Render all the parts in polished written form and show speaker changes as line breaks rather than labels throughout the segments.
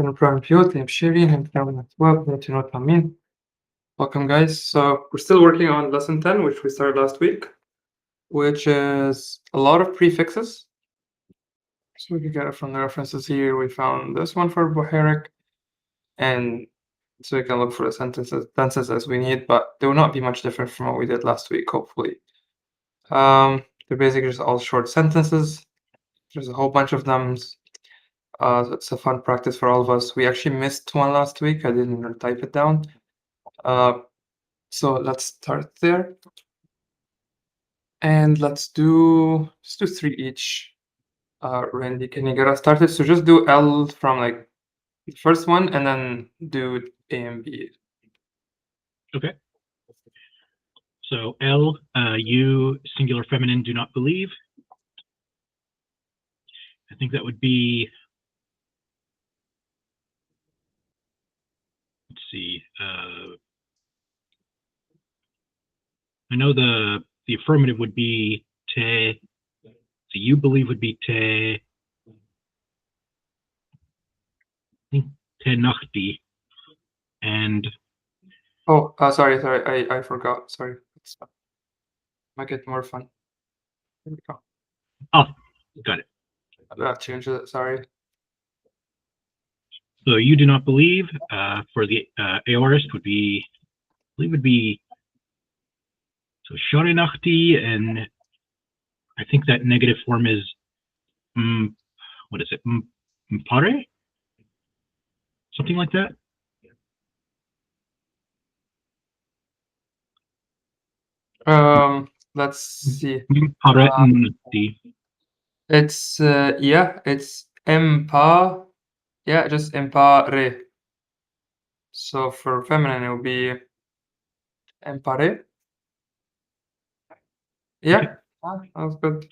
Welcome, guys. So we're still working on lesson 10, which we started last week, which is a lot of prefixes. So we can get it from the references here. We found this one for Boheric, and so we can look for the sentences as we need, but they will not be much different from what we did last week, hopefully. They're basically just all short sentences. There's a whole bunch of them. So it's a fun practice for all of us. We actually missed one last week. I didn't type it down. So let's start there. And let's do 3 each. Randy, can you get us started? So just do L from like the first one and then do A and B.
Okay. So L, you, singular feminine, do not believe. I think that would be, let's see. I know the affirmative would be te. So you believe would be te. I think te nachti. And
oh, sorry, I forgot. Sorry, let's make it more fun. Here we go.
Oh, got it.
That changes it. Sorry.
So you do not believe. For the aorist would be, I believe would be. So shore nachti, and I think that negative form is, what is it? Mpare? Something like that.
Let's see. It's yeah, it's empa. Yeah, just empare. So for feminine, it will be empare. Yeah, that was good.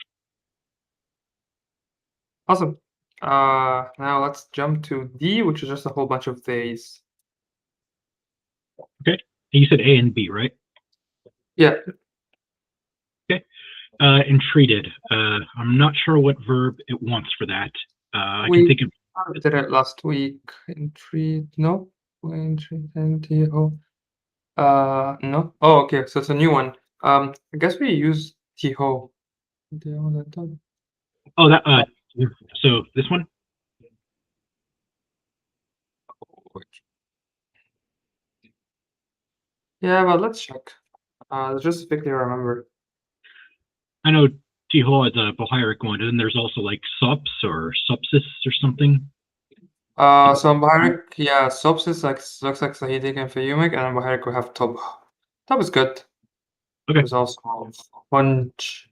Awesome. Now let's jump to D, which is just a whole bunch of days.
Okay. You said A and B, right?
Yeah.
Okay. Entreated. I'm not sure what verb it wants for that. I can think of.
We did it last week. Entreat. No. Entreat. N-T-O. No. Oh, okay. So it's a new one. I guess we use T-ho.
Oh, that. So this one.
Yeah, but let's check. Just quickly remember.
I know Tiho is a Boharic one, and then there's also like Sops or Sopsis or something.
So in Boharic, yeah, Sopsis looks like Sahidic and Fayumic, and in Boharic we have Tob. Tob is good.
Okay.
There's also Punch.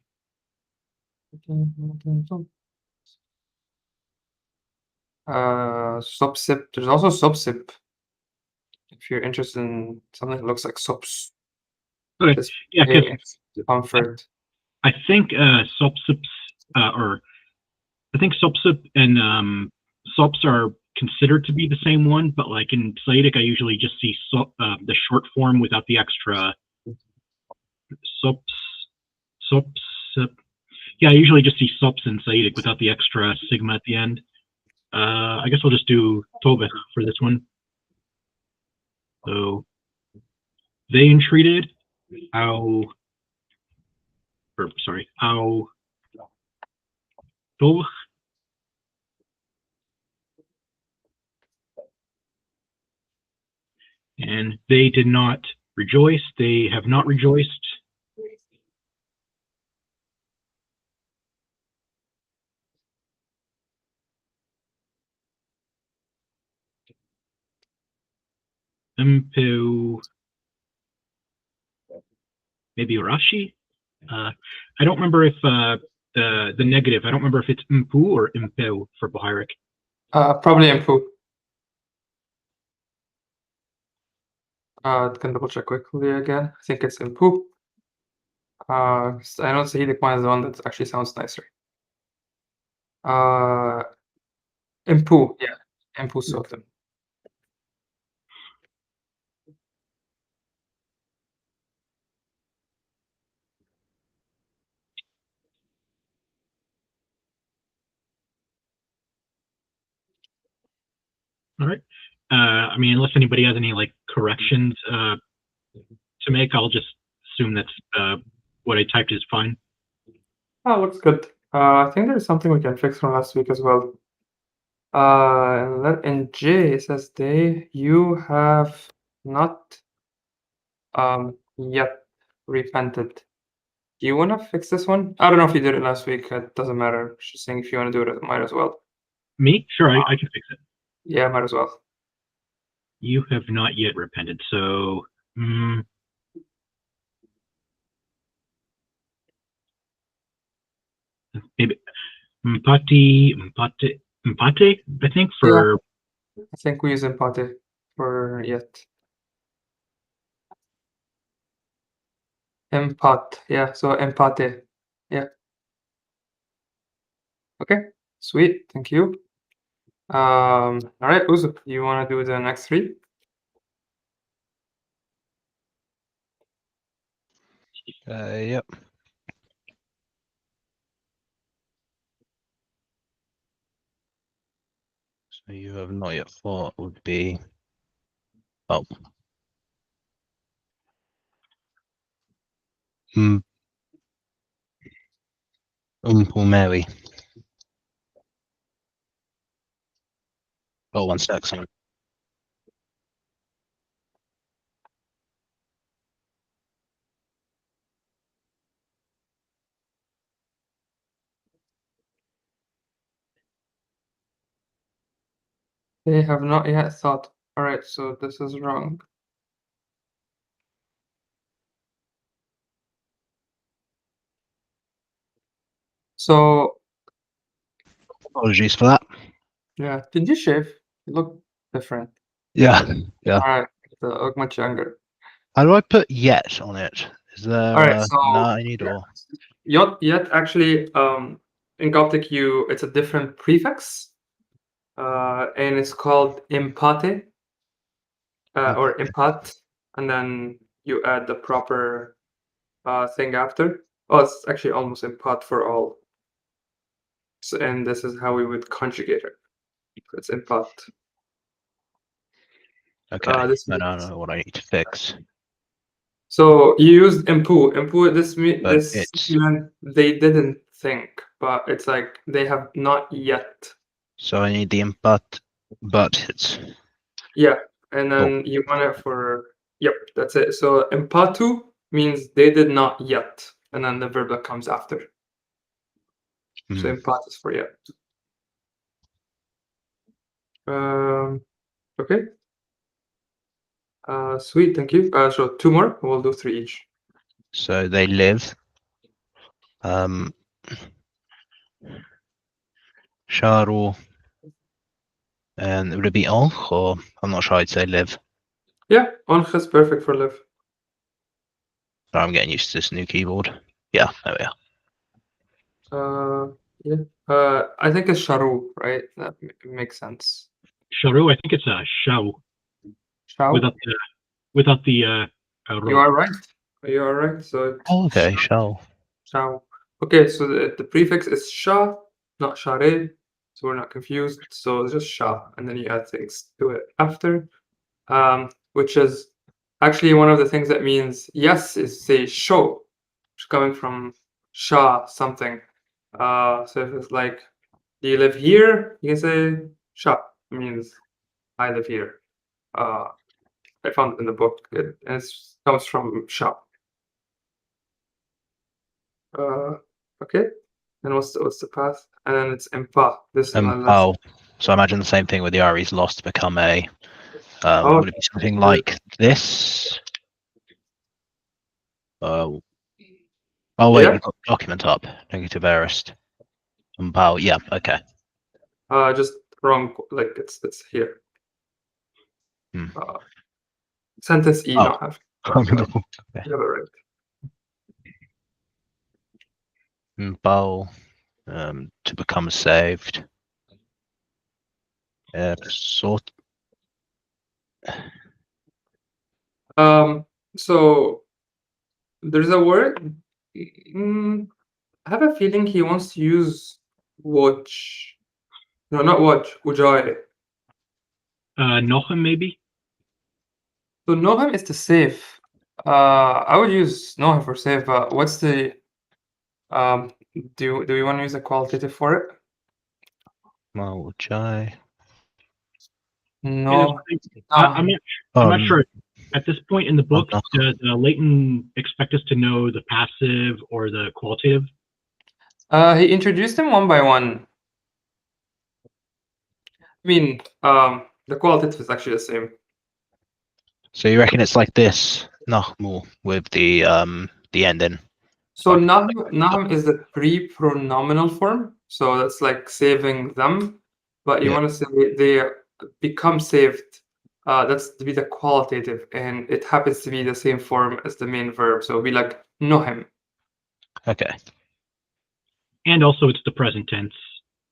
Sopsip. There's also Sopsip. If you're interested in something that looks like sops.
Okay. Yeah, because
comfort.
I think Sopsips or I think Sopsip and Sops are considered to be the same one, but like in Saitic, I usually just see the short form without the extra Sopsip. Yeah, I usually just see Sops in Saitic without the extra sigma at the end. I guess I'll just do Tobit for this one. So they entreated our Tobit. And they did not rejoice. They have not rejoiced. Impu, maybe Rashi. I don't remember if the negative. I don't remember if it's impu or impeu for Boharic.
Probably impu. Can double check quickly again. I think it's impu. I know Sahidic one is the one that actually sounds nicer. Impu, yeah. Impu Sotem.
All right. I mean, unless anybody has any like corrections to make, I'll just assume that's what I typed is fine.
Oh, looks good. I think there's something we can fix from last week as well. And then in J it says you have not yet repented. Do you want to fix this one? I don't know if you did it last week. It doesn't matter. Just saying if you want to do it, might as well.
Me? Sure, I can fix it.
Yeah, might as well.
You have not yet repented. So maybe empate, I think for
I think we use empate for yet. Empate. Yeah, so empate. Yeah. Okay. Sweet. Thank you. All right, Uzu, you want to do the next three?
Yep. So you have not yet thought would be Mary. Oh, 1 sec. Sorry.
They have not yet thought. All right, so this is wrong. So
Apologies for that.
yeah, did you shave? You look different.
Yeah. Yeah.
All right, you look much younger.
How do I put yet on it? Is there
All right,
a
so
no need or?
yet actually in Coptic it's a different prefix, and it's called empate or impat, and then you add the proper thing after. Oh, it's actually almost impat for all. So, and this is how we would conjugate it. It's impat.
Okay. I
This
don't
means
know what I need to fix.
so you used impu. Impu.
But
This
it's
meant they didn't think, but it's like they have not yet.
so I need the input, but it's
Yeah, and then you want it for yep. That's it. So impatu means they did not yet, and then the verb that comes after. So impat is for yet. Okay. Sweet. Thank you. So 2 more. We'll do 3 each.
so they live. Sharu, and would it be Onch or I'm not sure I'd say live.
Yeah, onch is perfect for live.
Sorry, I'm getting used to this new keyboard. Yeah, there we are.
Yeah. I think it's sharu, right? That makes sense.
Sharu, I think it's a shao
Shao.
without the
You are right. You are right. So it's
Oh, okay, shall.
shao. Okay, so the prefix is sha, not share, so we're not confused. So it's just sha, and then you add things to it after, which is actually one of the things that means yes is say show, which is coming from sha something. So if it's like, do you live here? You can say sha. It means I live here. I found it in the book. It comes from sha. Okay. And what's the path? And then it's empa. This is my last.
Oh, so I imagine the same thing with the R's lost to become a.
Oh,
would it be something like this? Oh wait,
yeah.
you've got the document up. Negative aorist. Bow. Yeah. Okay.
Just wrong. Like it's here.
Hmm.
Sentence E,
Oh.
not have.
Okay.
You have it right.
Bow. To become saved. Sort.
So there's a word. I have a feeling he wants to use watch. No, not watch. Ujai.
Nochem maybe.
So Nohem is the save. I would use Nohem for save, but what's the do we want to use a qualitative for it?
Multi.
No.
I'm not sure. At this point in the book,
no.
does Leighton expect us to know the passive or the qualitative?
He introduced them one by one. I mean, the qualitative is actually the same.
So you reckon it's like this, Nahmu, with the ending?
So
Like-
Nahm is the pre-pronominal form, so that's like saving them. But you
Yeah.
want to say they become saved. That's to be the qualitative, and it happens to be the same form as the main verb. So it'll be like nohem.
Okay.
And also, it's the present tense.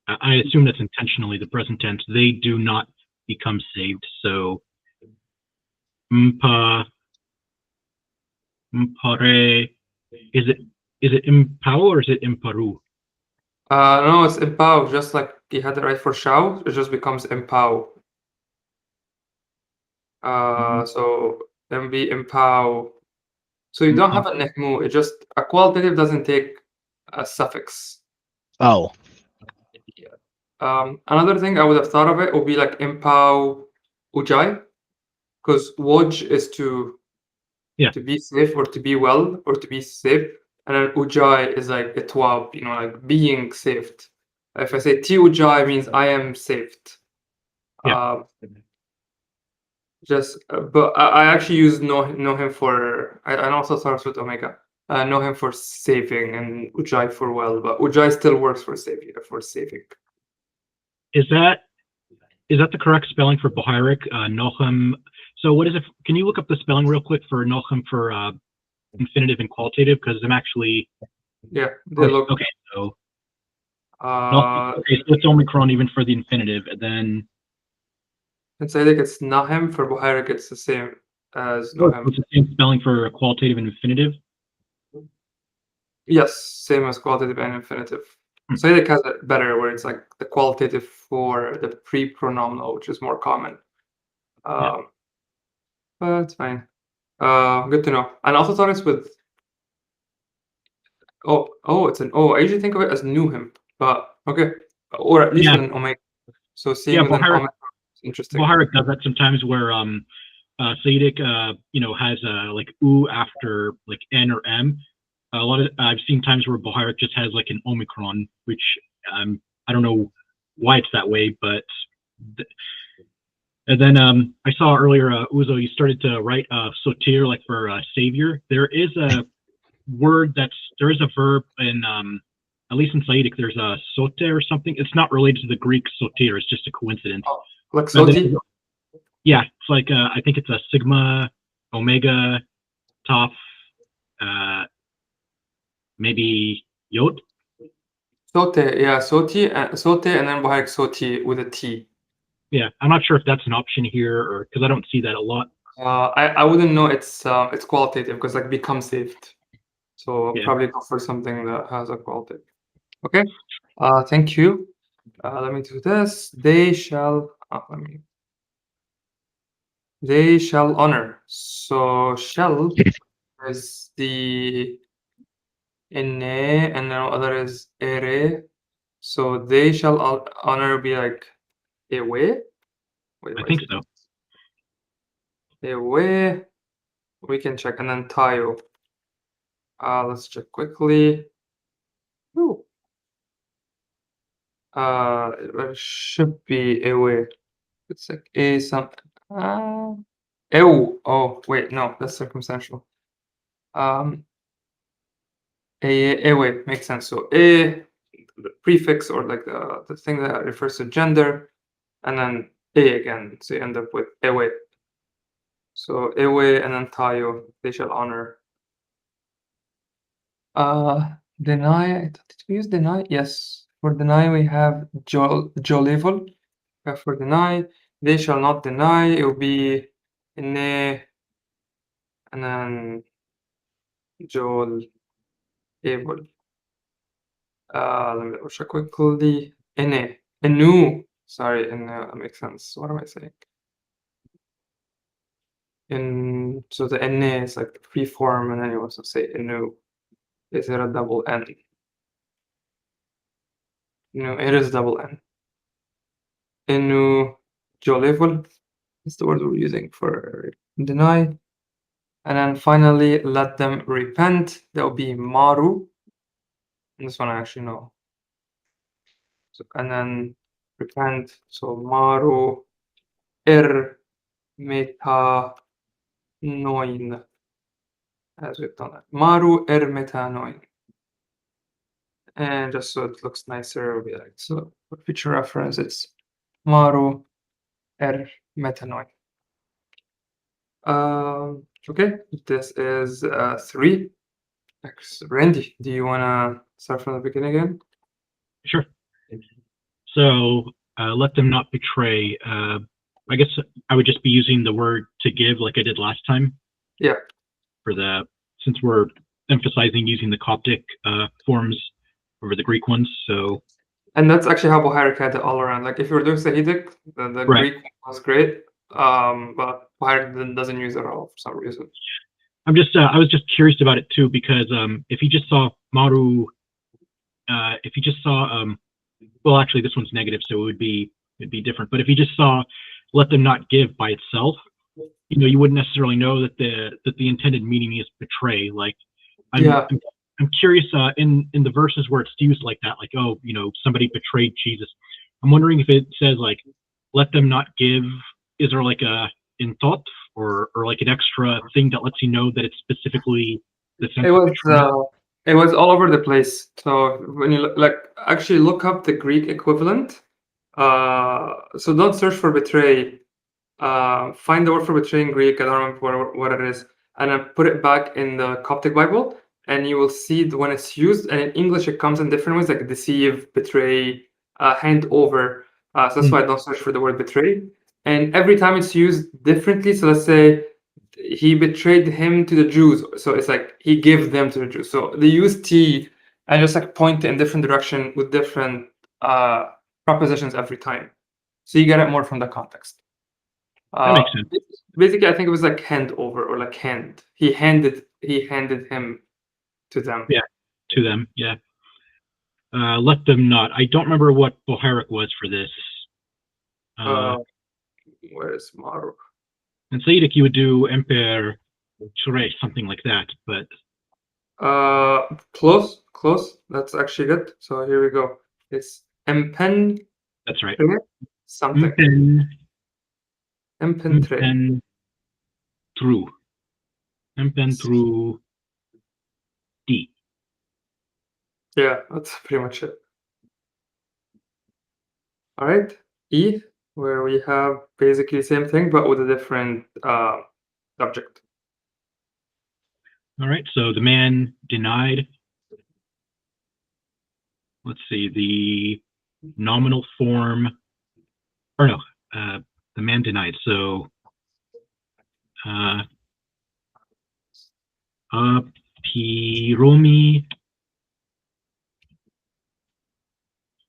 I assume that's intentionally the present tense. They do not become saved. So, mpare. Is it impao or is it imparu?
No, it's impao, just like you had it right for shao, it just becomes impao. So MB impao. So you don't have a nehmu, it just a qualitative doesn't take a suffix.
Oh.
Another thing I would have thought of it would be like impao ujai, because woj is to be safe or to be well or to be safe, and then ujai is like itwab, like being saved. If I say ti ujai means I am saved.
Yeah.
But I actually use know him for. I also starts with omega. Know him for saving and ujai for well, but ujai still works for saving.
Is that the correct spelling for Bohairic? Nochem. So what is it? Can you look up the spelling real quick for Nochem for infinitive and qualitative? Because I'm actually.
Yeah, they look.
Okay, so. Okay, so it's Omicron even for the infinitive, and then.
In Saidic, it's Nahem. For Bohairic, it's the same as Nohem.
It's the same spelling for qualitative and infinitive?
Yes, same as qualitative and infinitive. Saidic has it better, where it's like the qualitative for the pre-pronominal, which is more common. But it's fine. Good to know. And I also thought it's with. It's an O. I usually think of it as Nuhim, but okay, or at least with an omega. So seeing with an omega is interesting.
Bohairic does that sometimes, where Saidic, has like U after like N or M. A lot of I've seen times where Bohairic just has like an Omicron, which I don't know why it's that way, but. And then I saw earlier, Uzo, you started to write sotir, like for savior. There is a word there is a verb in, at least in Saidic, there's a sote or something. It's not related to the Greek sotir, it's just a coincidence.
Oh, like soti?
Yeah, it's like, I think it's a sigma, omega, toph, maybe yod?
Sote, yeah, soti, sote, and then Bohairic soti with a T.
Yeah, I'm not sure if that's an option here, or because I don't see that a lot.
I wouldn't know it's qualitative because like become saved. So I'll probably go for something that has a qualitative. Okay. Thank you. Let me do this. They shall honor. So shall is the inne and then other is ere. So they shall honor be like ewe.
I think so.
Ewe. We can check, and then tayo. Let's check quickly. Ooh. It should be ewe. It's like a something. Ew. Oh, wait, no, that's circumstantial. Ewe makes sense. So the prefix or like the thing that refers to gender, and then again. So you end up with ewe. So ewe and then tayo, they shall honor. Deny. Did we use deny? Yes. For deny, we have jolevel. For deny, they shall not deny. It will be inne and then jol able. Let me double check quickly. Inu. Sorry, that makes sense. What am I saying? So the N is like the free form, and then you also say inu. Is it a double N? No, it is double N. Inu jolevel is the word we're using for deny. And then finally, let them repent. That would be maru. And this one I actually know. So, and then repent. So maru meta noin. As we've done that. Maru meta noin. And just so it looks nicer, it'll be like, so for future reference, it's maru meta noin. Okay, this is 3. Randy, do you want to start from the beginning again?
Sure. So let them not betray. I guess I would just be using the word to give like I did last time.
Yeah.
Since we're emphasizing using the Coptic forms over the Greek ones, so.
And that's actually how Bohairic had it all around. Like if you were doing Sahidic, the
Right.
Greek was great, but Bohairic doesn't use it at all for some reason.
I was just curious about it too, because if you just saw maru, if you just saw well, actually this one's negative, so it'd be different. But if you just saw let them not give by itself, you wouldn't necessarily know that the intended meaning is betray. Like I'm curious in the verses where it's used like that, like, oh, somebody betrayed Jesus. I'm wondering if it says like let them not give, is there like a in thought or like an extra thing that lets you know that it's specifically the sense of betrayal?
It was all over the place. So when you actually look up the Greek equivalent, so don't search for betray. Find the word for betray in Greek. I don't remember what it is, and then put it back in the Coptic Bible, and you will see when it's used. And in English, it comes in different ways, like deceive, betray, hand over. So that's why I don't search for the word betray. And every time it's used differently. So let's say he betrayed him to the Jews. So it's like he gave them to the Jews. So they use T and just like point in different direction with different propositions every time. So you get it more from the context.
That makes sense.
Basically, I think it was like hand over or like hand. He handed him to them.
Yeah, to them. Yeah. Let them not. I don't remember what Bohairic was for this.
Where is Maru?
In Sahidic, you would do Emper Shuresh, something like that, but.
Close. That's actually good. So here we go. It's Empen.
That's right.
Something.
Empen through D.
Yeah, that's pretty much it. All right, E, where we have basically the same thing, but with a different subject.
All right, so the man denied. Let's see, the nominal form, or no, the man denied. So, Piromi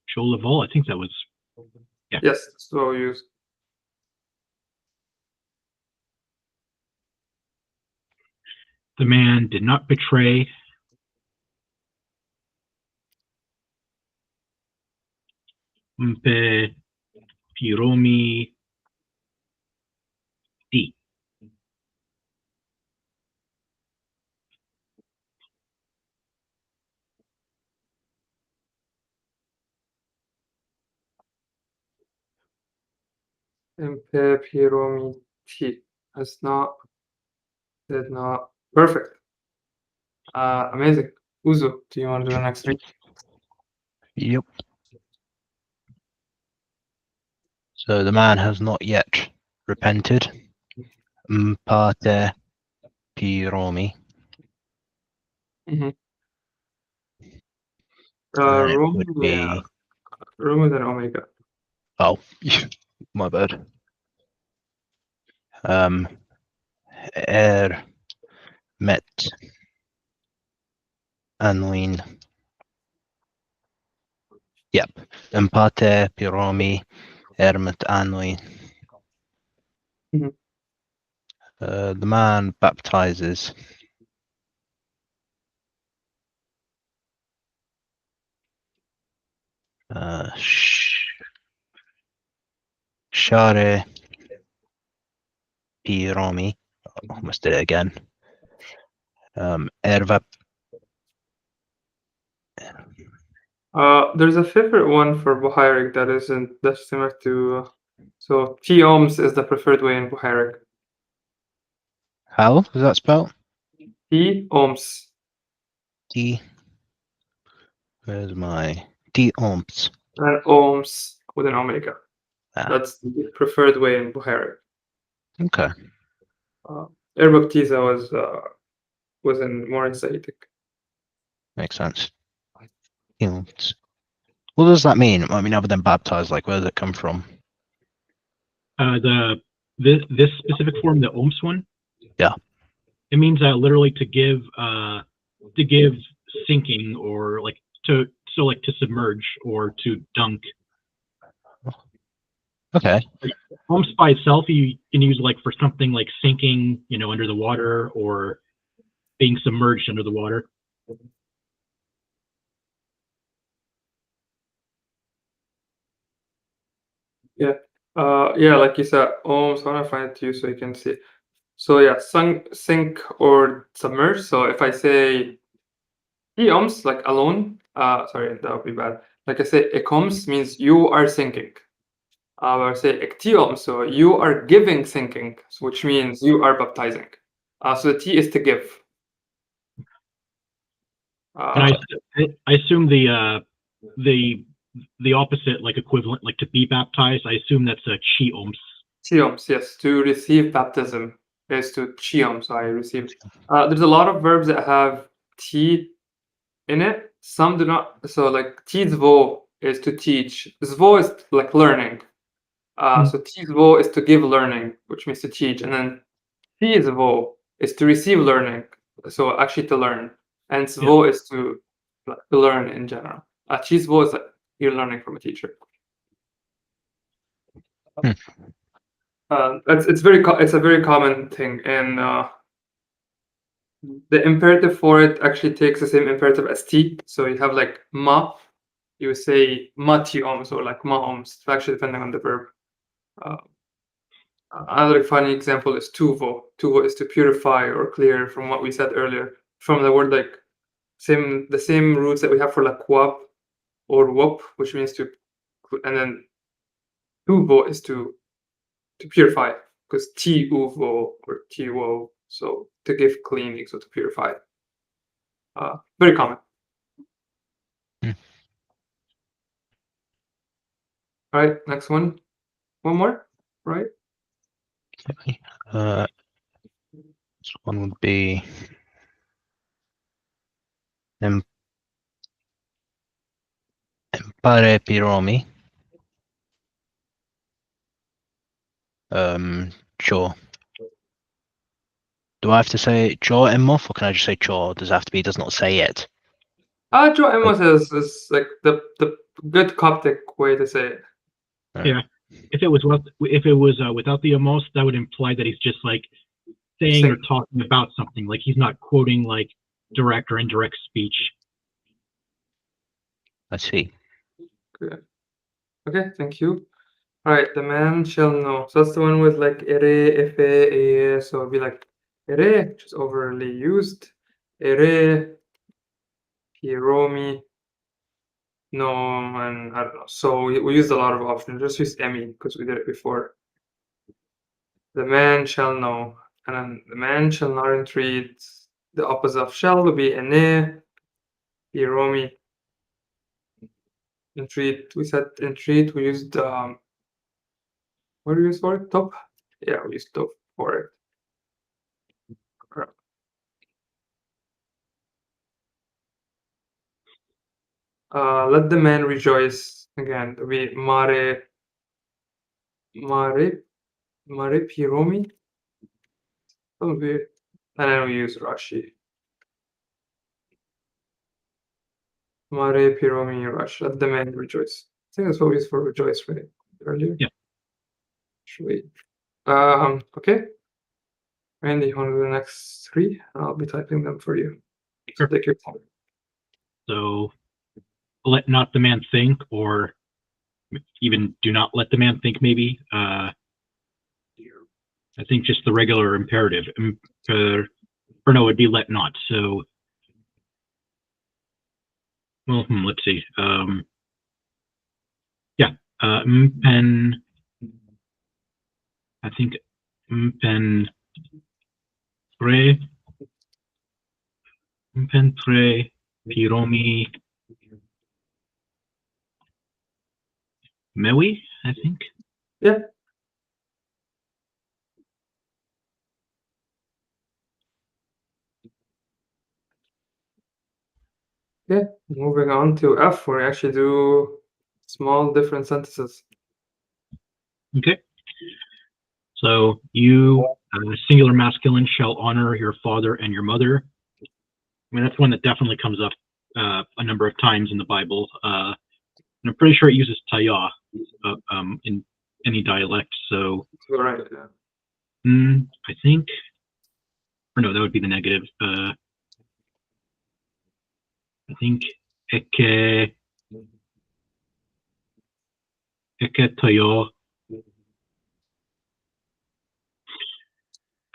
Cholaval, I think that was, yeah.
Yes, that's what we use.
The man did not betray. Mpe Piromi D.
Mpe Piromi T. Did not. Perfect. Amazing. Uzo, do you want to do the next read?
Yep. So the man has not yet repented. Mpate Piromi.
Rome than Omega.
Oh, my bad. Met Anwin. Yep. Empate Piromi Met Anwin. The man baptizes. Share Piromi. Almost did it again. Erva.
There's a favorite one for Bohairic that isn't that's similar to. So T ohms is the preferred way in Bohairic.
How is that spelled?
T ohms.
D. Where's my D ohms?
And ohms with an omega.
Ah.
That's the preferred way in Bohairic.
Okay.
Baptiza was in more in Saitic.
Makes sense. What does that mean? I mean, other than baptized, like where does it come from?
This specific form, the ohms one.
Yeah.
It means literally to give sinking, or like to submerge or to dunk.
Okay.
Ohms by itself, you can use like for something like sinking, under the water, or being submerged under the water.
Yeah. Yeah, like you said, ohms. I want to find it to you so you can see. So yeah, sink or submerge. So if I say T ohms, like alone, sorry, that would be bad. Like I say, ekoms means you are sinking. I say ektiom, so you are giving sinking, which means you are baptizing. So the T is to give.
And I assume the opposite, like equivalent, like to be baptized, I assume that's a chi ohms.
Chioms, yes, to receive baptism is to chiom. So I received. There's a lot of verbs that have T in it. Some do not. So like tzvo is to teach. Zvo is like learning. So tzvo is to give learning, which means to teach, and then tzvo is to receive learning. So actually to learn, and zvo is to learn in general. Tzvo is like you're learning from a teacher. It's a very common thing, and the imperative for it actually takes the same imperative as T. So you have like ma, you would say mati ohms or like ma ohms, actually depending on the verb. Another funny example is tuvo. Tuvo is to purify or clear, from what we said earlier, from the word like the same roots that we have for like wap or wop, which means to, and then tuvo is to purify, because ti uvo or ti wo, so to give cleaning, so to purify. Very common. All right, next one. One more, right?
This one would be Empare Piromi. Cho. Do I have to say Cho Emmof, or can I just say Cho? Does it have to be? It does not say it.
Joe Emos is like the good Coptic way to say it.
Yeah. If it was without the amos, that would imply that he's just like saying or talking about something. Like he's not quoting like direct or indirect speech.
I see.
Good. Okay, thank you. All right, the man shall know. So that's the one with like ere, efe, eye. So it'd be like ere, which is overly used. Ere, piromi, no, and I don't know. So we used a lot of options. Just use emi because we did it before. The man shall know. And then the man shall not entreat. The opposite of shall would be ene, piromi. Entreat. We said entreat. We used what do we use for it? Top? Yeah, we used top for it. Let the man rejoice. Again, it'll be mare piromi. That'll be it. And then we use Rashi. Mare piromi Rashi. Let the man rejoice. I think that's what we used for rejoice, right? Earlier.
Yeah.
Sweet. Okay. Randy, you want to do the next 3? I'll be typing them for you. So
Sure.
take your time.
So let not the man think, or even do not let the man think, maybe. I think just the regular imperative. Or no, it'd be let not. So, well, let's see. Yeah, mpen. I think mpen tre. Mpen tre piromi mewi, I think.
Yeah. Okay, moving on to F, where we actually do small different sentences.
Okay. So you, singular masculine, shall honor your father and your mother. I mean, that's one that definitely comes up a number of times in the Bible. And I'm pretty sure it uses taya in any dialect. So
All right. Yeah.
I think, or no, that would be the negative. I think eke tayo.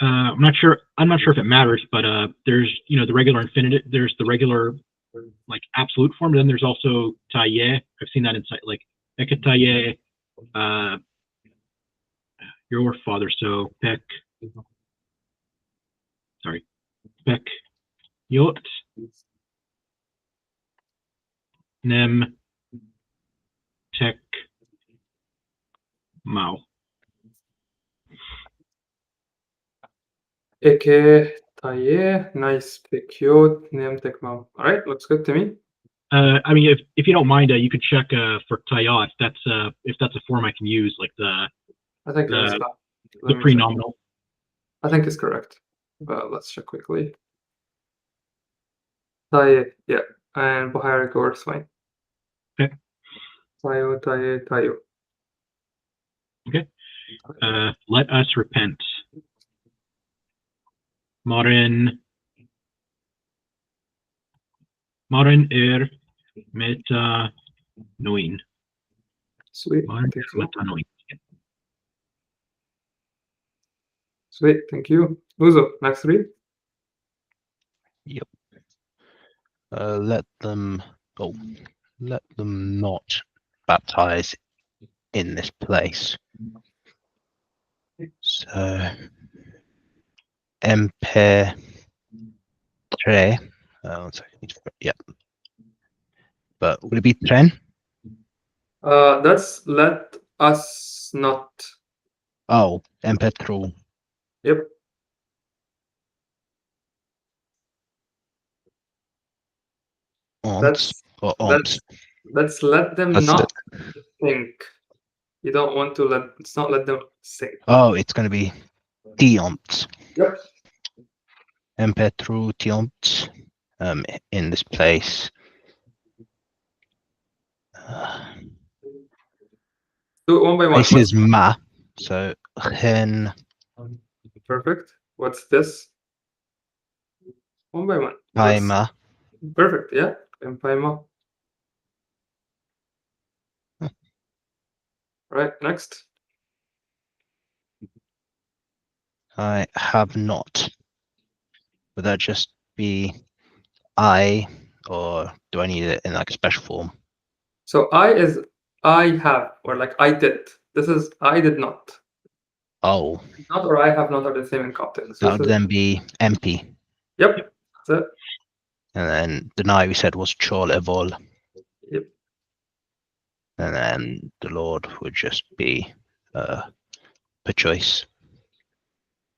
I'm not sure if it matters, but there's the regular infinitive. There's the regular like absolute form. Then there's also taye. I've seen that inside like eke taye. Your father. So pek. Sorry, pek yot nem tek mau.
Eke taye, nice pekiot, nem tekmam. All right, looks good to me.
I mean, if you don't mind, you could check for taya if that's a form I can use, like
I think that's fine.
the prenominal.
I think it's correct. But let's check quickly. Taye, yeah, and Boharic works fine.
Okay.
Tayo, taye, tayo.
Okay. Let us repent. Marin meta noin.
Sweet.
Marin
Thank you.
meta noin.
Sweet, thank you. Uzo, next 3.
Yep. Let them not baptize in this place. So empe tre. One second. Yep. But would it be tren?
That's let us not.
Oh, empetru.
Yep.
Ont or ont.
Let's let them
That's
not think. You don't want to let's not let them think.
Oh, it's going to be tiont.
Yep.
Empetru tiont. In this place.
Do it one by one.
This is ma. So hen.
Perfect. What's this? One by one.
Paima.
Perfect. Yeah. Empaima. Right. Next.
I have not. Would that just be I, or do I need it in like a special form?
So I is I have, or like I did. This is I did not.
Oh.
Not or I have not are the same in Coptic. So
That would then be MP.
Yep. That's it.
And then deny we said was chol evol.
Yep.
And then the Lord would just be per choice.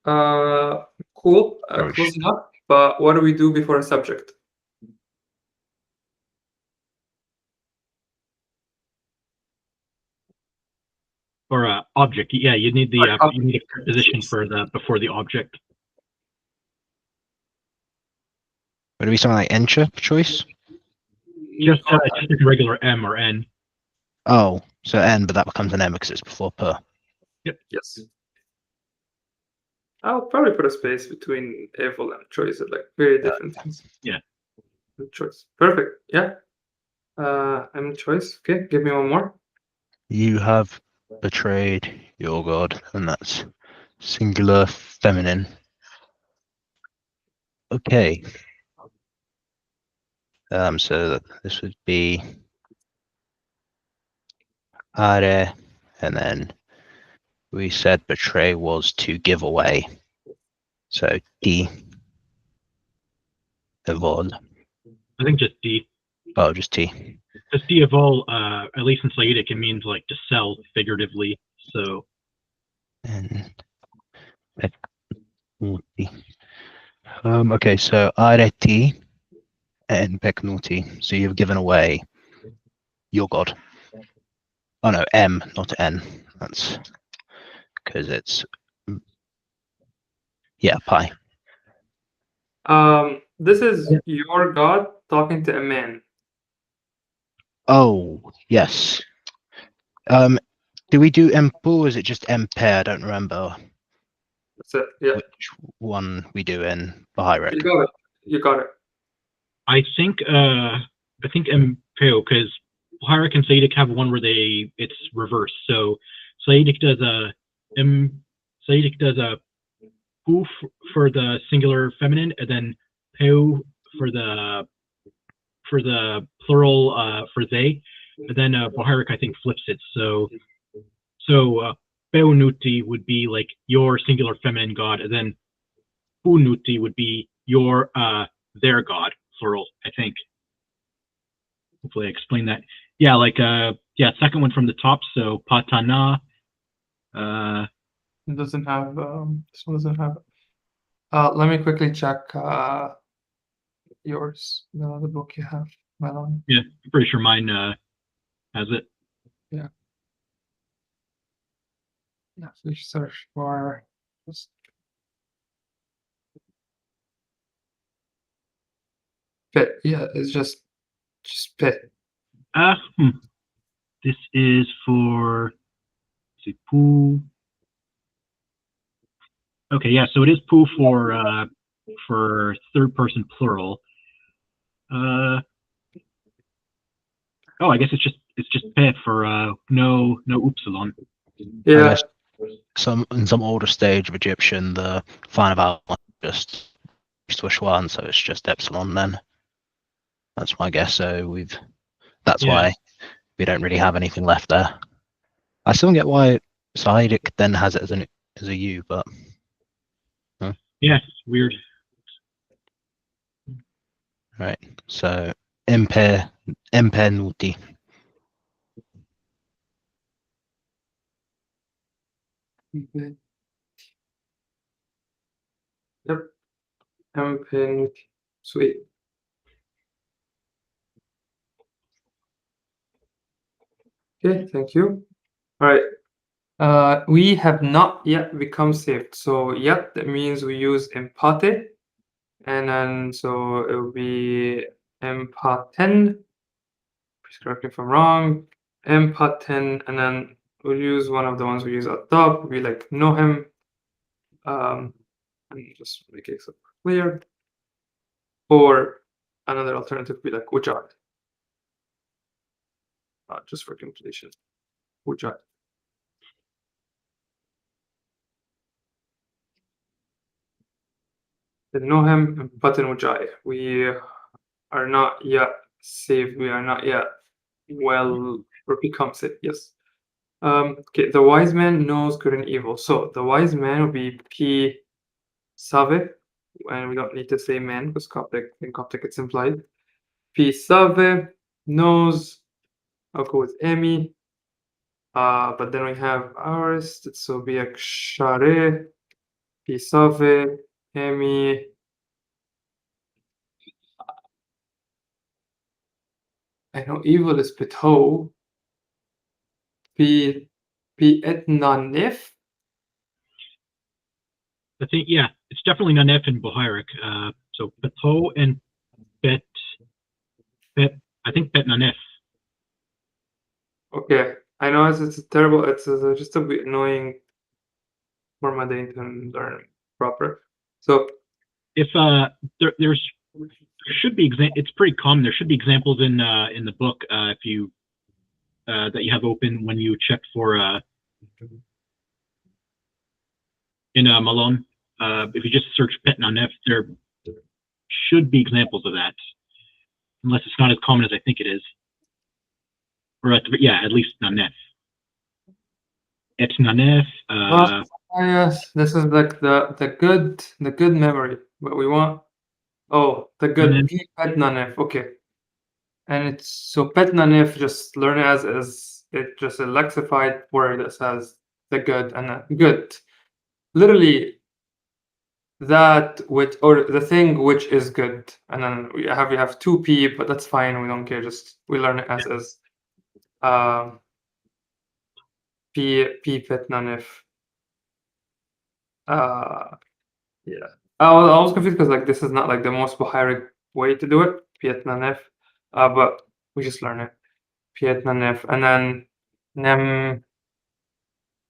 Cool. Close enough. But what do we do before a subject?
Or object. Yeah, you need the you need a preposition for the before the object.
Would it be something like encha choice?
Just a regular M or N.
Oh, so N, but that becomes an M because it's before per.
Yep.
Yes. I'll probably put a space between evil and choice, like very different things.
Yeah.
Choice. Perfect. Yeah. I'm choice. Okay, give me one more.
You have betrayed your god, and that's singular feminine. Okay. So this would be are, and then we said betray was to give away. So D. Evol.
I think just D.
Oh, just T.
Because D of all, at least in Saitic, it means like to sell figuratively. So
And okay, so Areti and Peknuti. So you've given away your god. Oh no, M, not N. That's because it's pi.
This is your god talking to a man.
Oh yes. Do we do Empu or is it just MP? I don't remember
That's it. Yeah.
which one we do in Bahirek.
You got it. You got it.
I think Impeo, because Bahirek and Saitic have one where it's reversed. So Saitic does a poof for the singular feminine, and then Peo for the plural for they, and then Bahirek I think flips it. So Peonuti would be like your singular feminine god, and then Punuti would be your their god plural. I think. Hopefully, I explained that. Yeah, like second one from the top. So Patana.
It doesn't have. This one doesn't have. Let me quickly check yours, the book you have, Melon.
Yeah, I'm pretty sure mine has it.
Yeah. Yeah. So you search for just pit. Yeah, it's just pit.
This is for Poo. Okay, yeah, so it is Poo for third person plural. I guess it's just Pe for no upsilon.
Yeah.
In some older stage of Egyptian, the final vowel just swish one, so it's just epsilon then. That's my guess. So that's why we don't really have anything left there. I still don't get why Saidic then has it as a U, but
yeah, it's weird.
Right. So impenuti.
Okay. Yep. Impenuti. Sweet. Okay, thank you. All right. We have not yet become saved. So yet that means we use empate, and then so it will be empaten. Please correct me if I'm wrong. Empaten, and then we'll use one of the ones we use at top. We like know him. And just make it clear. Or another alternative would be like Ujad. Just for completion. Ujad. Know him, Batan Ujai. We are not yet saved. We are not yet well or become saved. Yes. Okay. The wise man knows good and evil. So the wise man will be P Save, and we don't need to say man because in Coptic it's implied. P Save knows. I'll go with Emi. But then we have ours. So be a Share, P Save, Emi. I know evil is Pito. P Etnanif.
I think it's definitely Nanef and Bahirek. So Beto and Bet. I think Bet Nanef.
Okay, I know it's terrible. It's just a bit annoying for Madain to learn proper. So
if there should be it's pretty common. There should be examples in the book if you that you have open when you check for in Malone. If you just search pet nanef, there should be examples of that, unless it's not as common as I think it is. Or at least nanef. Et nanef.
yes, this is like the good memory. What we want. Oh, the good
Nanef.
pet nanef. Okay. And it's so pet nanef, just learn it as it just a lexified word that says the good and good. Literally that which or the thing which is good. And then we have 2p, but that's fine, we don't care, just we learn it as p pet nanef. Yeah. I was confused because like this is not like the most Bukharic way to do it, Piet Nanef, but we just learn it. Piet Nanef, and then Nem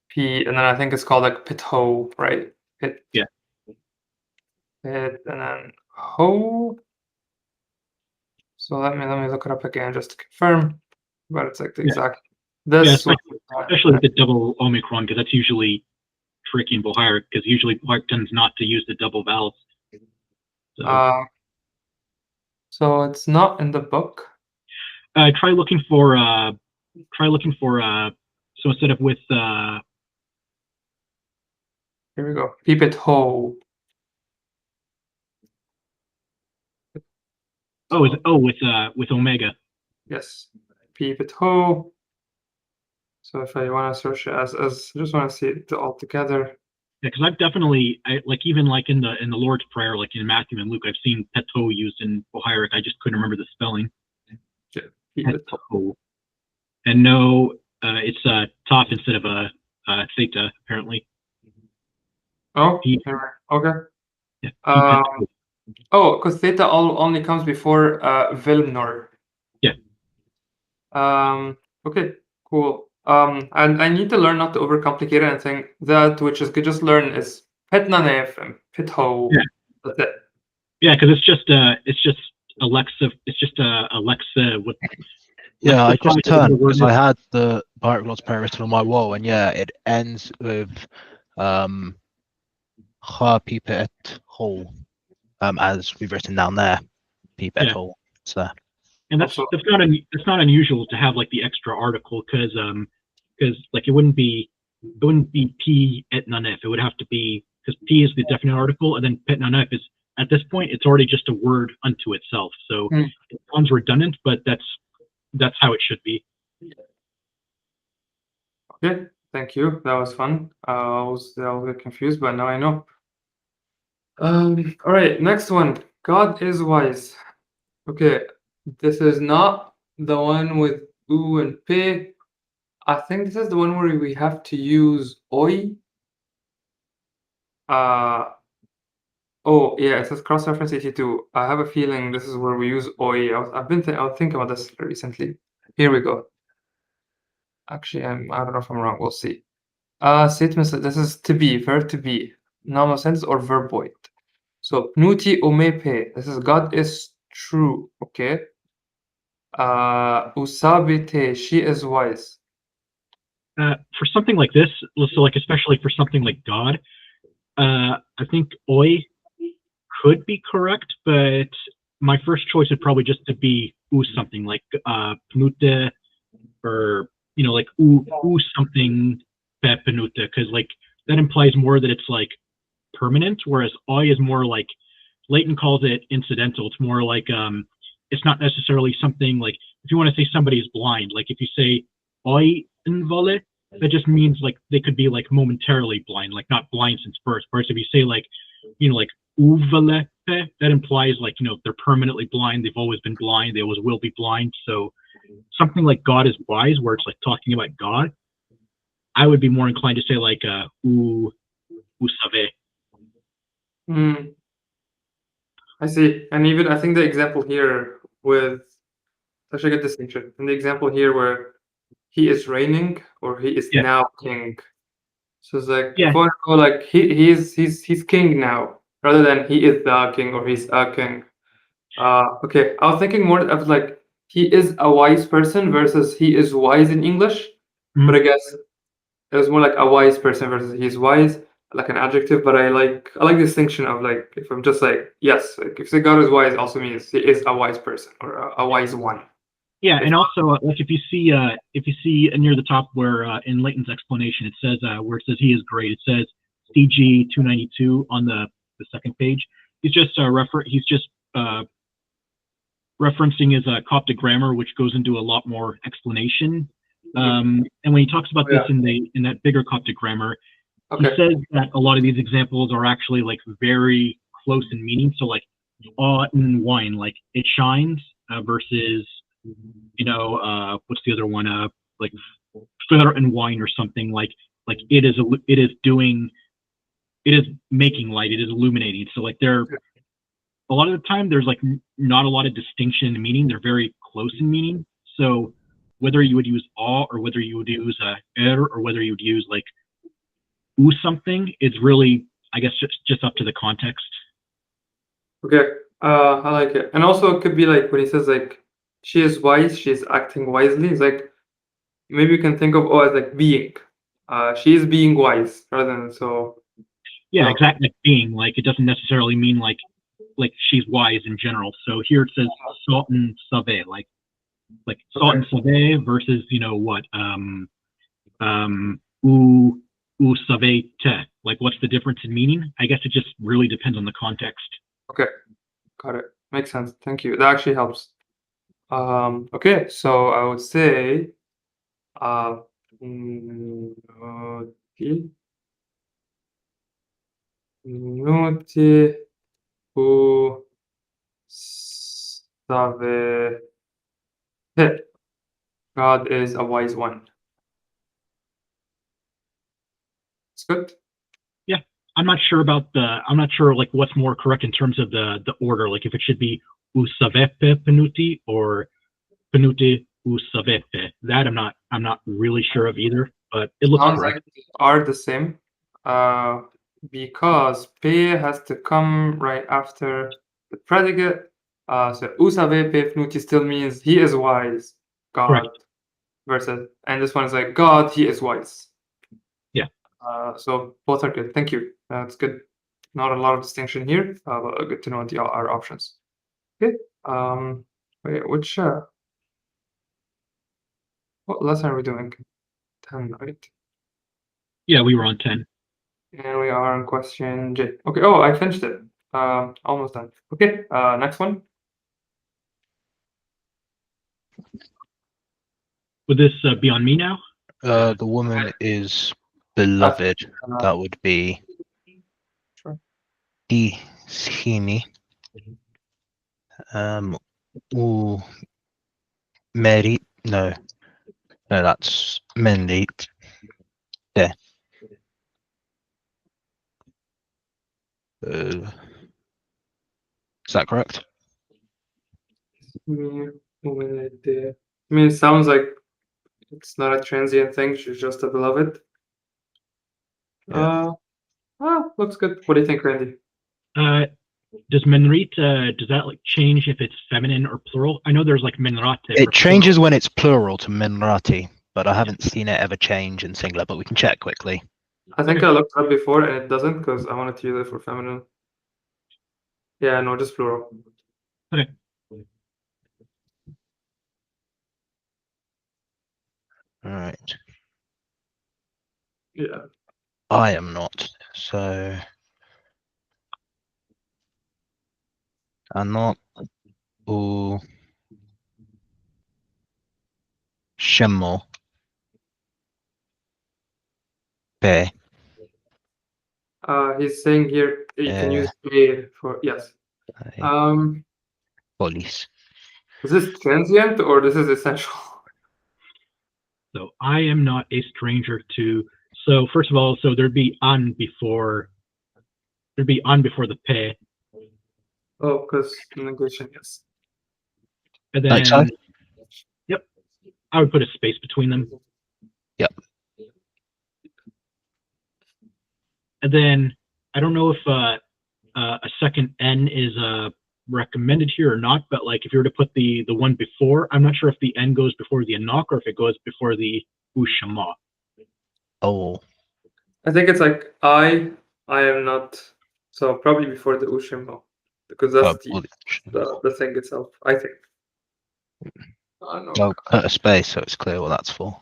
P, and then I think it's called like Pitho, right? Pit.
Yeah.
Pit, and then Ho. So let me look it up again just to confirm. But it's like the exact this
Yeah, especially with the double Omicron, because that's usually tricky in Bukharic, because usually Bukharic tends not to use the double vowels.
So it's not in the book.
Try looking for so instead of with
here we go. Pipit ho.
With omega.
Yes. Pipit ho. So if I want to search it as I just want to see it all together.
Yeah, because I've definitely even in the Lord's Prayer, like in Matthew and Luke, I've seen peto used in Bukharic. I just couldn't remember the spelling.
Yeah,
peto. And no, it's taf instead of a theta apparently.
Oh, okay.
Yeah.
Oh, because theta only comes before Vilmnor.
Yeah.
Okay. Cool. And I need to learn not to overcomplicate anything. That which is good, just learn is Petnanef and Pitho.
Yeah.
That's it.
Yeah, because it's just Alexa. It's just Alexa. What?
Yeah, I just turned because I had the Bukharic Lord's Prayer written on my wall, and yeah, it ends with Ha Pipet Hole, as we've written down there, Pipet Hole. So.
And that's not unusual to have like the extra article because like it wouldn't be P et nanef. It would have to be because P is the definite article, and then pet nanef is at this point it's already just a word unto itself. So it sounds redundant, but that's how it should be.
Okay, thank you. That was fun. I was a bit confused, but now I know. All right, next one. God is wise. Okay. This is not the one with U and P. I think this is the one where we have to use oi. Oh yeah, it says cross-reference 82. I have a feeling this is where we use oi. I was thinking about this recently. Here we go. Actually, I don't know if I'm wrong. We'll see. Statements. This is to be, verb to be, normal sentence or verboid. So pnuti omepe. This is God is true. Okay. Usabite, she is wise.
For something like this, so like especially for something like God, I think oi could be correct, but my first choice would probably just to be something like penute, or like something penute, because like that implies more that it's like permanent, whereas oi is more like Leighton calls it incidental. It's more like it's not necessarily something like if you want to say somebody is blind, like if you say oi invale, that just means like they could be like momentarily blind, like not blind since birth. Whereas if you say like like uvale, that implies like they're permanently blind, they've always been blind, they always will be blind. So something like God is wise, where it's like talking about God, I would be more inclined to say like u savez.
I see. And even I think the example here with such a good distinction. In the example here where he is reigning or he is now king. So it's like
Yeah.
if I want to go like he's king now, rather than he is the king or he's a king. Okay, I was thinking more of like he is a wise person versus he is wise in English, but I guess it was more like a wise person versus he's wise, like an adjective. But I like the distinction of like if I'm just like yes, like if the God is wise, also means he is a wise person or a wise one.
Yeah,
If
and also like if you see near the top where in Leighton's explanation it says where it says he is great, it says CG 292 on the second page. He's just referencing his Coptic grammar, which goes into a lot more explanation. And when he talks about this in that bigger Coptic grammar, he says that a lot of these examples are actually like very close in meaning. So like in wine, like it shines versus what's the other one? Like Flitter and wine or something like it is making light, it is illuminating. So like a lot of the time there's like not a lot of distinction in meaning. They're very close in meaning. So whether you would use all or whether you would use or whether you would use like something is really, I guess, just up to the context.
Okay, I like it. And also it could be like when he says like she is wise, she's acting wisely. It's like maybe you can think of as like being. She is being wise rather than so.
Yeah, exactly. Like being like it doesn't necessarily mean like she's wise in general. So here it says Sultan Save, like Sultan Save versus what u Save te. Like what's the difference in meaning? I guess it just really depends on the context.
Okay, got it. Makes sense. Thank you. That actually helps. Okay, so I would say Nuti u Save. God is a wise one. It's good.
Yeah, I'm not sure like what's more correct in terms of the order. Like if it should be u savepe penuti or penuti u savepe. That I'm not really sure of either, but it looks
Sounds
correct.
like they are the same. Because pe has to come right after the predicate. So usave pefnuti still means he is wise, God.
Correct.
Versus, and this one is like God, he is wise.
Yeah.
So both are good. Thank you. That's good. Not a lot of distinction here, but good to know our options. Okay. Wait, which what lesson are we doing? 10, right?
Yeah, we were on 10.
And we are on question J. Okay. Oh, I finished it. Almost done. Okay. Next one.
Would this be on me now?
The woman is beloved. That would be
Sure.
Ishini. Mary. No, that's Mendit. Yeah. Is that correct?
I mean, it sounds like it's not a transient thing. She's just a beloved.
Yeah.
Looks good. What do you think, Randy?
Does Menrit, does that like change if it's feminine or plural? I know there's like Menrate.
It changes when it's plural to Menrati, but I haven't seen it ever change in singular, but we can check quickly.
I think I looked up before and it doesn't because I wanted to use it for feminine. Yeah, no, just plural.
Okay.
All right.
Yeah.
I am not. So I'm not. Shemo. Be.
He's saying here you can use a for yes.
Police.
Is this transient or this is essential?
So I am not a stranger to. So first of all, so there'd be on before the pe.
Oh, because negation, yes.
And then,
Like so?
Yep, I would put a space between them.
Yep.
And then I don't know if a second N is recommended here or not, but like if you were to put the one before, I'm not sure if the N goes before the Anok or if it goes before the Ushama.
Oh,
I think it's like I am not. So probably before the Ushimo, because that's the thing itself. I think.
I'll put a space so it's clear what that's for.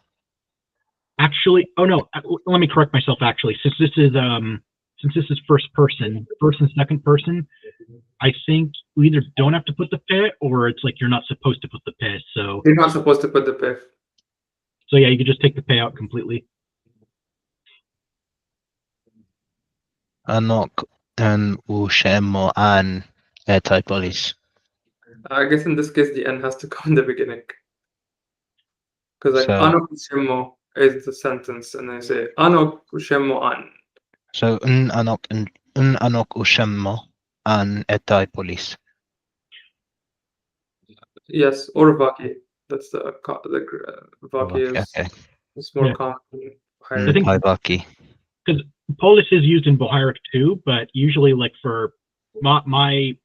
Actually, oh no, let me correct myself. Actually, since this is first and second person, I think we either don't have to put the pe or it's like you're not supposed to put the pe. So
you're not supposed to put the pe.
So yeah, you could just take the pe out completely.
Anok and Ushemo and Etapolis.
I guess in this case the N has to come in the beginning. Because like Anok Ushemo is the sentence, and I say Anok Ushemo an.
So Anok Ushemo and Etapolis.
Yes, or Vaki. That's the Vaki is
okay.
It's more common.
I think
Vaki.
Because Polis is used in Bohairic too, but usually like for my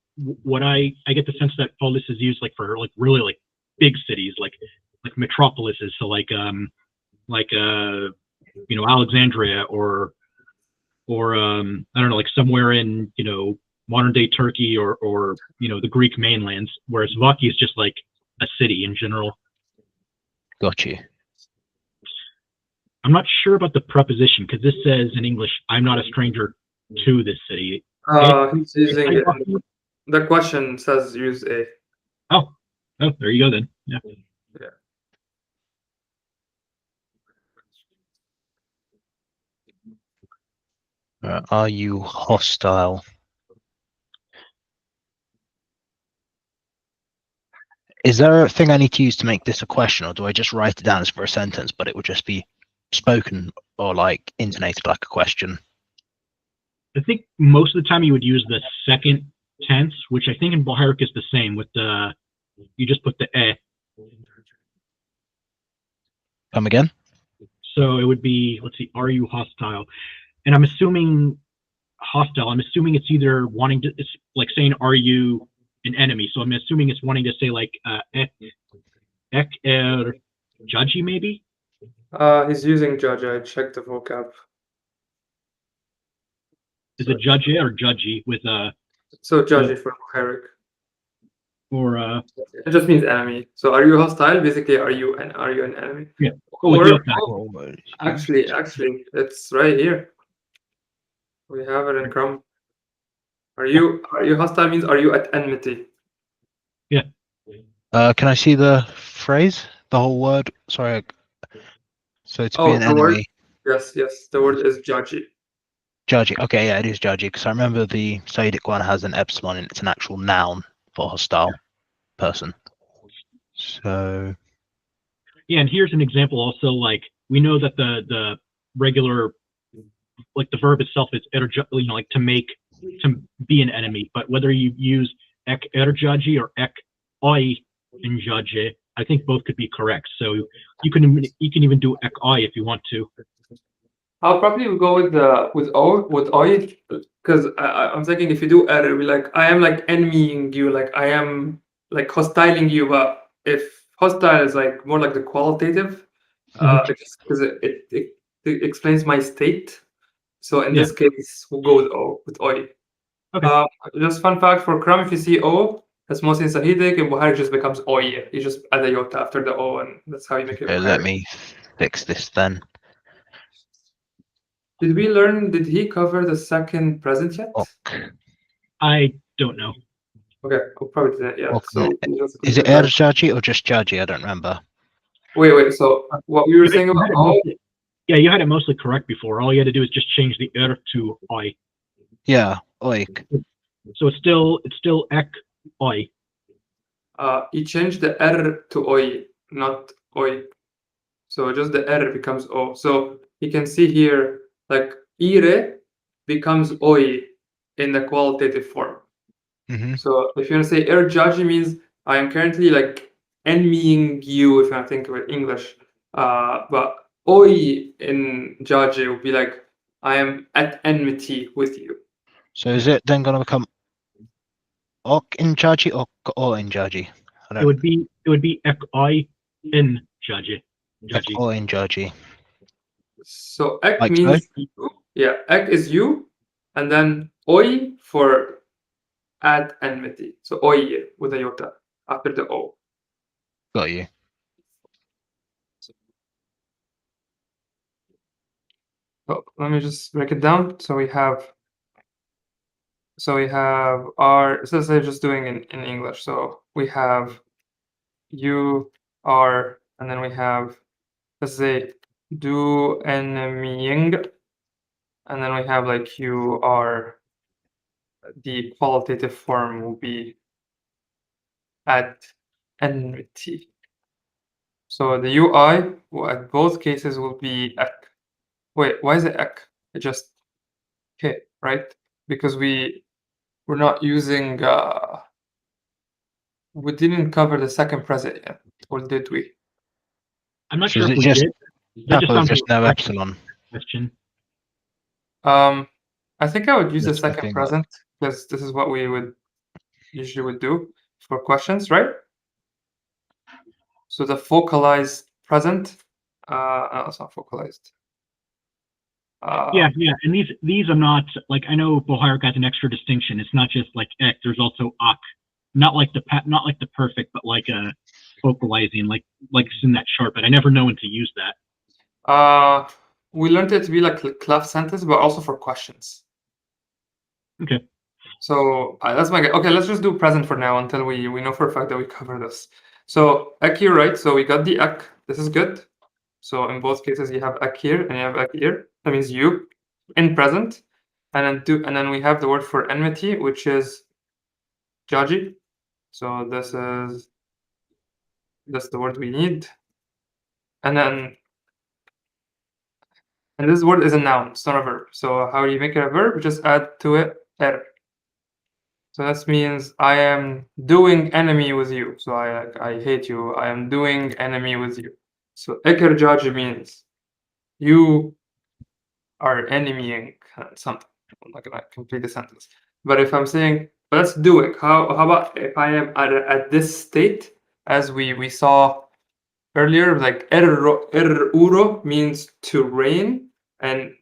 what I get the sense that Polis is used like for like really like big cities like metropolises, so like Alexandria or I don't know, like somewhere in modern day Turkey or the Greek mainlands, whereas Vaki is just like a city in general.
Got you.
I'm not sure about the preposition because this says in English, "I'm not a stranger to this city."
He's using it. The question says use a.
Oh, there you go then. Yeah.
Are you hostile? Is there a thing I need to use to make this a question, or do I just write it down as for a sentence, but it would just be spoken or like intonated like a question?
I think most of the time you would use the second tense, which I think in Bohairic is the same with you just put the e.
Come again?
So it would be, let's see, are you hostile? And I'm assuming hostile, it's either wanting to, it's like saying, are you an enemy? So I'm assuming it's wanting to say like ek judgy maybe?
He's using judge. I checked the vocab.
Is it judgy or judgy with
So judgy for Bohairic.
Or
it just means enemy. So are you hostile? Basically, are you an enemy?
Yeah.
Actually, it's right here. We have it in Chrome. Are you hostile means are you at enmity?
Yeah.
Can I see the phrase? The whole word? Sorry. So to be an enemy.
Word? Yes. The word is judgy.
Judgy. Okay, yeah, it is judgy because I remember the Sadic one has an epsilon and it's an actual noun for hostile person. So.
Yeah, and here's an example also, like we know that the regular, like the verb itself is like to be an enemy, but whether you use ek erjaji or ek oi injaje, I think both could be correct. So you can even do ek oi if you want to.
I'll probably go with oi because I'm thinking if you do error, like I am like enemying you, like I am like hostiling you, but if hostile is like more like the qualitative, because it explains my state. So in this case, we'll go with oi.
Okay.
Just fun fact for Chrome, if you see o, that's mostly in Sahidic, and Bohairic just becomes oi. You just add a iota after the o, and that's how you make it.
Okay, let me fix this then.
Did we learn? Did he cover the second present yet?
Okay.
I don't know.
Okay, I'll probably do that. Yeah. So
is it erjaji or just jaji? I don't remember.
Wait. So what we were saying about
yeah, you had it mostly correct before. All you had to do is just change the er to oi.
Yeah, oik.
So it's still ek oi.
You change the r to oi, not oi. So just the r becomes o. So you can see here, like ire becomes oi in the qualitative form.
Mm-hmm.
So if you want to say erjaji means I am currently like envying you, if I think of it English. But oi in jaji would be like I am at enmity with you.
So is it then going to become ok in jaji or o in jaji? I
It
don't.
would be ek I in jaji.
Ek o in jaji.
So ek
Like
means you. Yeah, ek is you, and then oi for at enmity. So oi with a iota after the o.
Got you.
So let me just break it down. So we have our. So they're just doing in English. So we have you are, and then we have, let's say, do enemying, and then we have like you are. The qualitative form will be at enmity. So the UI at both cases will be ek. Wait, why is it ek? It just hit, right? Because we're not using. We didn't cover the second present yet, or did we?
I'm not
So
sure
is
if
it
we
just
did. That just
capital,
sounds
just
like
no
a
epsilon?
question.
I think I would use the
That's the
second
thing,
present because this is what we would usually do for questions, right? So the focalized present. No, it's not focalized.
Yeah, and these are not like, I know Bohairic has an extra distinction. It's not just like ek. There's also ak. Not like the perfect, but like a focalizing, like it's in that chart. But I never know when to use that.
We learned it to be like clef sentence, but also for questions.
Okay.
So that's my guess. Okay, let's just do present for now until we know for a fact that we cover this. So ek here, right? So we got the ek. This is good. So in both cases, you have ek here and you have ek here. That means you in present, and then we have the word for enmity, which is jaji. So that's the word we need, and this word is a noun. It's not a verb. So how do you make it a verb? Just add to it er. So that means I am doing enemy with you. So I hate you. I am doing enemy with you. So eker jaji means you are enemying something. I'm not gonna complete the sentence. But if I'm saying let's do it, how about if I am at this state as we saw earlier, like uro means to reign, and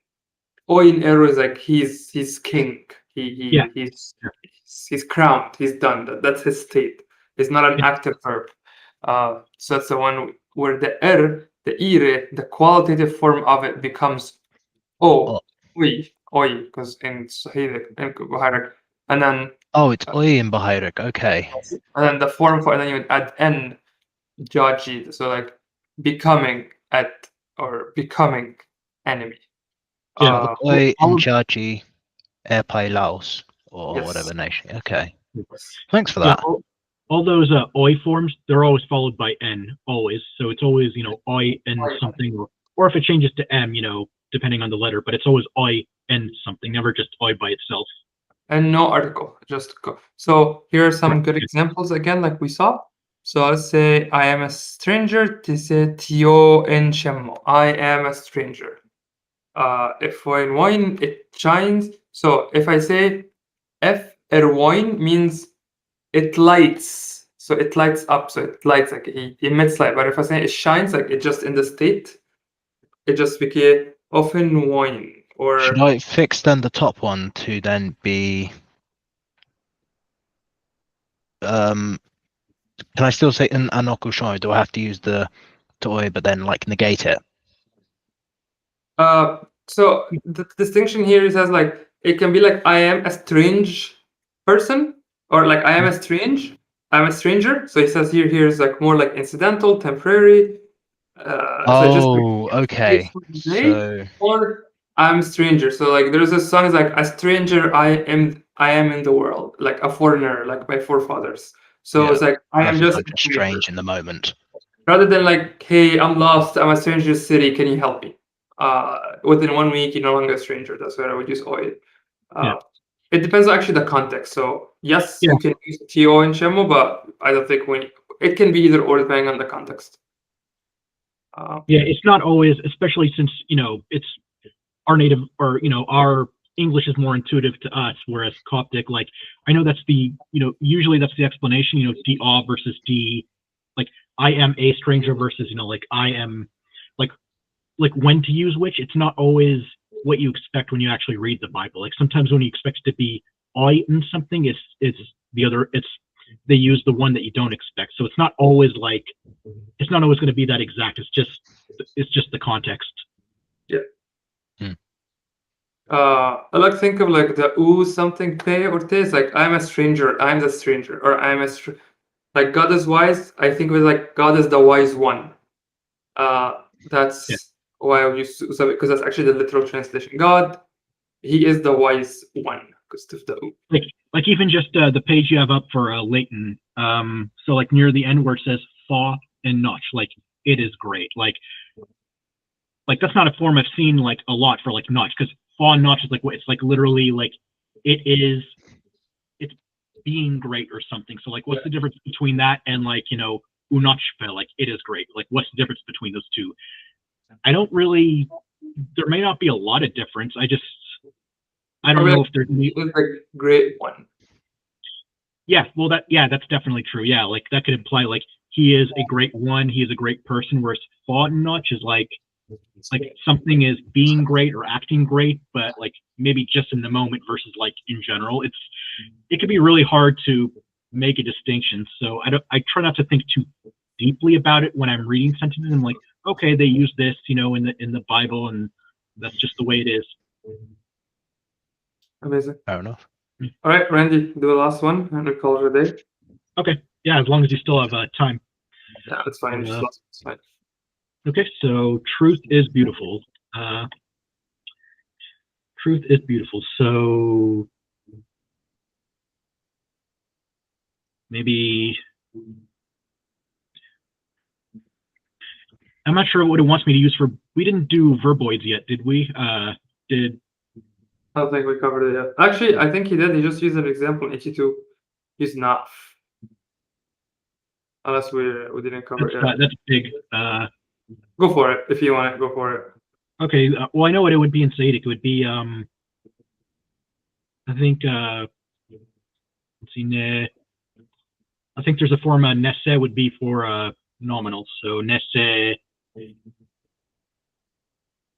oin ero is like he's king. He's crowned. He's done. That's his state. It's not an active verb. So that's the one where the the ire, the qualitative form of it becomes o, oi, because in Swahili, in Bohairic, and then
it's oi in Bohairic. Okay.
and then the form for, and then you would add n, jaji, so like becoming at or becoming enemy.
So oi in jaji, airpay Laos or
Yes.
whatever nation. Okay.
Yes.
Thanks for that.
All those oi forms, they're always followed by n, always. So it's always, oi n something, or if it changes to m, depending on the letter, but it's always oi n something, never just oi by itself.
And no article, just go. So here are some good examples again, like we saw. So let's say I am a stranger. Tise tio en shemmo. I am a stranger. If in wine it shines. So if I say F wine means it lights. So it lights up. So it lights, like it emits light. But if I say it shines, like it just in the state, it just became often wine. Or
should I fix then the top one to then be can I still say an anokusho? Do I have to use the toy but then like negate it?
So the distinction here is as like it can be like I am a strange person, or like I am a strange, I'm a stranger. So he says here is like more like incidental, temporary.
Okay. So
or I'm a stranger. So like there's a song is like a stranger I am in the world, like a foreigner, like my forefathers. So it's like I am just
strange in the moment.
Rather than like, hey, I'm lost, I'm a stranger in the city, can you help me? Within 1 week, you're no longer a stranger. That's why I would use oi. It depends on actually the context. So yes, you can use to and shemo, but I don't think it can be either or depending on the context.
It's not always, especially since it's our native, or our English is more intuitive to us, whereas Coptic, like, I know that's the, usually that's the explanation, D-A versus D, like, I am a stranger versus, like, I am, like when to use which. It's not always what you expect when you actually read the Bible. Like, sometimes when you expect it to be I in something, it's the other, they use the one that you don't expect. So it's not always going to be that exact. It's just the context.
Yeah. I like to think of like the ooh something te or te is like I'm a stranger, I'm the stranger, or I'm a like God is wise. I think with like God is the wise one. That's why I use because that's actually the literal translation. God, He is the wise one because of the ooh.
Like even just the page you have up for Leighton. So like near the end where it says fa and notch, like it is great. Like that's not a form I've seen like a lot for like notch, because fa and notch is like what it's like literally like it's being great or something. So like what's the difference between that and like unotchpe, like it is great? Like what's the difference between those two? I don't really, there may not be a lot of difference. I don't know if there's
a great one.
Yeah, well that's definitely true. Yeah, like that could imply like he is a great one, he is a great person, whereas fa and notch is like something is being great or acting great, but like maybe just in the moment versus like in general. It can be really hard to make a distinction. So I try not to think too deeply about it when I'm reading sentences. I'm like, okay, they use this, in the Bible, and that's just the way it is.
Amazing.
Fair enough.
All right, Randy, do the last one and we'll call it a day.
Okay, yeah, as long as you still have time.
Yeah, that's fine. It's fine.
Okay, so truth is beautiful. Truth is beautiful. So maybe I'm not sure what it wants me to use for. We didn't do verboids yet, did we? I
don't think we covered it yet. Actually, I think he did. He just used an example in 82. He's not. Unless we didn't cover it yet.
That's big.
Go for it. If you want it, go for it.
Okay. Well, I know what it would be in Sadic. It would be, I think, let's see, I think there's a form, nesse would be for nominal. So nesse, I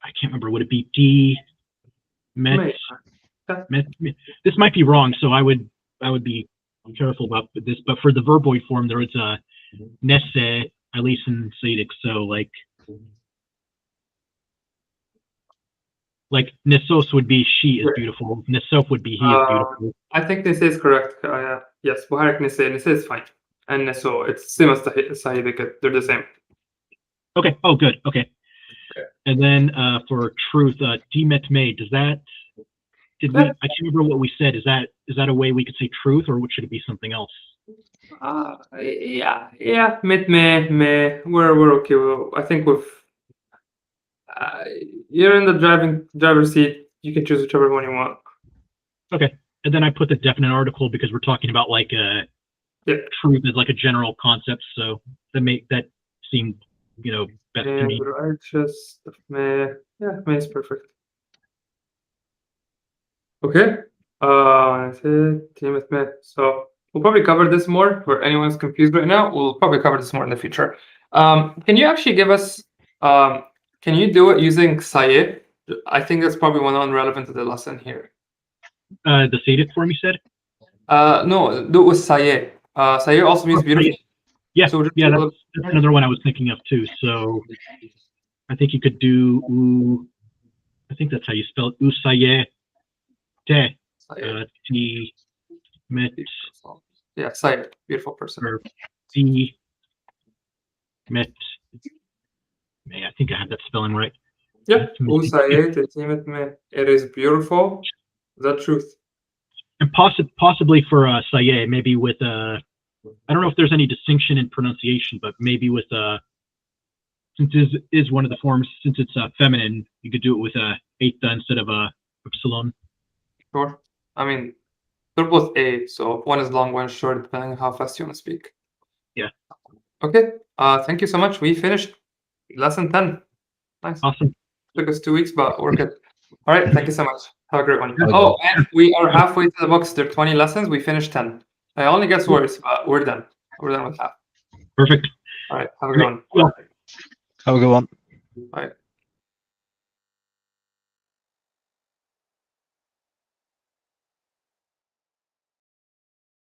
can't remember, would it be D, met? This might be wrong, so I would be careful about this. But for the verboid form, there is a nesse, at least in Sadic. So like Nessos would be she is beautiful. Nesof would be he is beautiful.
I think Nisse is correct. Yes, Buharik Nisse. Nisse is fine. And Neso, it's same as Sahidic. They're the same.
Okay. Oh, good. Okay. And then for truth, Demet made. Does that? Did we? I can't remember what we said. Is that a way we could say truth, or should it be something else?
Yeah. Mit me. We're okay. I think we've. You're in the driver's seat. You can choose whichever one you want.
Okay. And then I put the definite article because we're talking about like truth is like a general concept. So that seemed best to me.
Righteous. Me is perfect. Okay. So we'll probably cover this more. For anyone's confused right now, we'll probably cover this more in the future. Can you actually give us? Can you do it using Saye? I think that's probably one relevant to the lesson here.
The Sadic form you said?
No, do it with Saye. Saye also means beautiful.
Yeah, so that's another one I was thinking of too. So I think you could do I think that's how you spell it. Usaye te ti met.
Yeah, Saye, beautiful person.
Or ti met. I think I had that spelling right.
Yeah, Usaye te ti met me. It is beautiful. The truth.
And possibly for Saye, maybe with I don't know if there's any distinction in pronunciation, but maybe with since it is one of the forms, since it's feminine, you could do it with a eighta instead of a epsilon.
Sure. I mean, they're both A, so one is long, one is short, depending on how fast you want to speak.
Yeah.
Okay. Thank you so much. We finished lesson 10. Nice.
Awesome.
Took us 2 weeks, but we're good. All right, thank you so much. Have a great one.
Have a good
Oh,
one.
and we are halfway to the books. There are 20 lessons. We finished 10. It only gets worse, but we're done. We're done with half.
Perfect.
All right, have a good one.
Well,
Have a good one.
Bye.